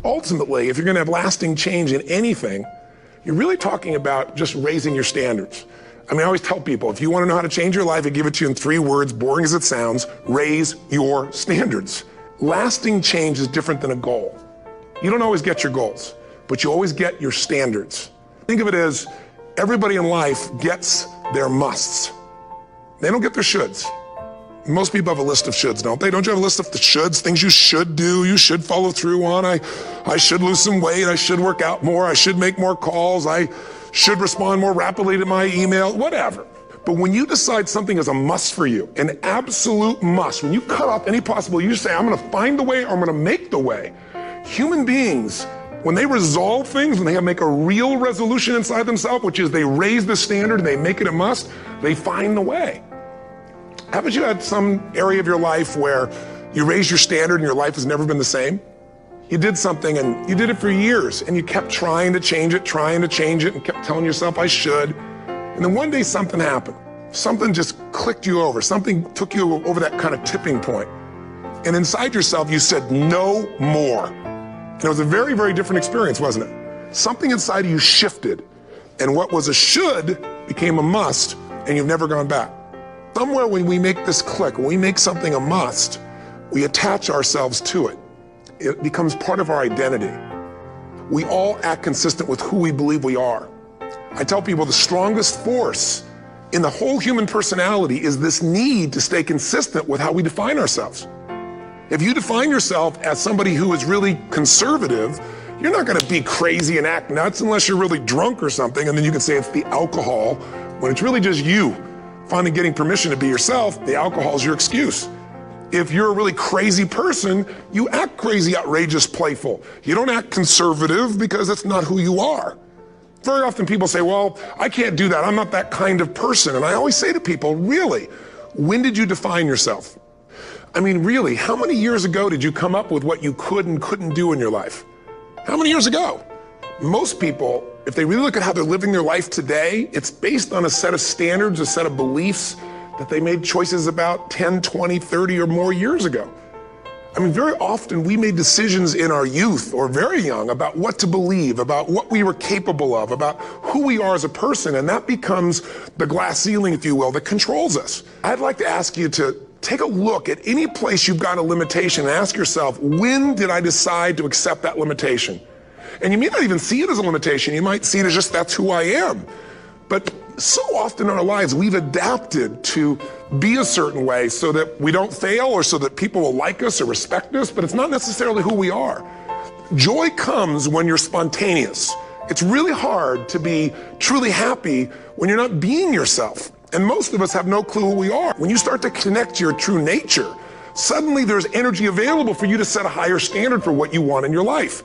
Ultimately, if you're going to have lasting change in anything, you're really talking about just raising your standards. I mean, I always tell people, if you want to know how to change your life, I give it to you in 3 words, boring as it sounds: raise your standards. Lasting change is different than a goal. You don't always get your goals, but you always get your standards. Think of it as everybody in life gets their musts. They don't get their shoulds. Most people have a list of shoulds, don't they? Don't you have a list of the shoulds, things you should do, you should follow through on? I should lose some weight, I should work out more, I should make more calls, I should respond more rapidly to my email, whatever. But when you decide something is a must for you, an absolute must, when you cut off any possible, you say, I'm gonna find the way or I'm gonna make the way. Human beings, when they resolve things, when they make a real resolution inside themselves, which is they raise the standard and they make it a must, they find the way. Haven't you had some area of your life where you raised your standard and your life has never been the same? You did something and you did it for years and you kept trying to change it and kept telling yourself, I should. And then one day something happened. Something just clicked you over. Something took you over that kind of tipping point. And inside yourself, you said, no more. And it was a very, very different experience, wasn't it? Something inside of you shifted. And what was a should became a must, and you've never gone back. Somewhere when we make this click, when we make something a must, we attach ourselves to it. It becomes part of our identity. We all act consistent with who we believe we are. I tell people the strongest force in the whole human personality is this need to stay consistent with how we define ourselves. If you define yourself as somebody who is really conservative, you're not gonna be crazy and act nuts unless you're really drunk or something, and then you can say it's the alcohol, when it's really just you finally getting permission to be yourself. The alcohol is your excuse. If you're a really crazy person, you act crazy, outrageous, playful. You don't act conservative because that's not who you are. Very often people say, well, I can't do that. I'm not that kind of person. And I always say to people, really, when did you define yourself? I mean, really, how many years ago did you come up with what you could and couldn't do in your life? How many years ago? Most people, if they really look at how they're living their life today, it's based on a set of standards, a set of beliefs that they made choices about 10, 20, 30 or more years ago. I mean, very often we made decisions in our youth or very young about what to believe, about what we were capable of, about who we are as a person, and that becomes the glass ceiling, if you will, that controls us. I'd like to ask you to take a look at any place you've got a limitation and ask yourself, when did I decide to accept that limitation? And you may not even see it as a limitation. You might see it as just, that's who I am. But so often in our lives, we've adapted to be a certain way so that we don't fail or so that people will like us or respect us, but it's not necessarily who we are. Joy comes when you're spontaneous. It's really hard to be truly happy when you're not being yourself. And most of us have no clue who we are. When you start to connect to your true nature, suddenly there's energy available for you to set a higher standard for what you want in your life.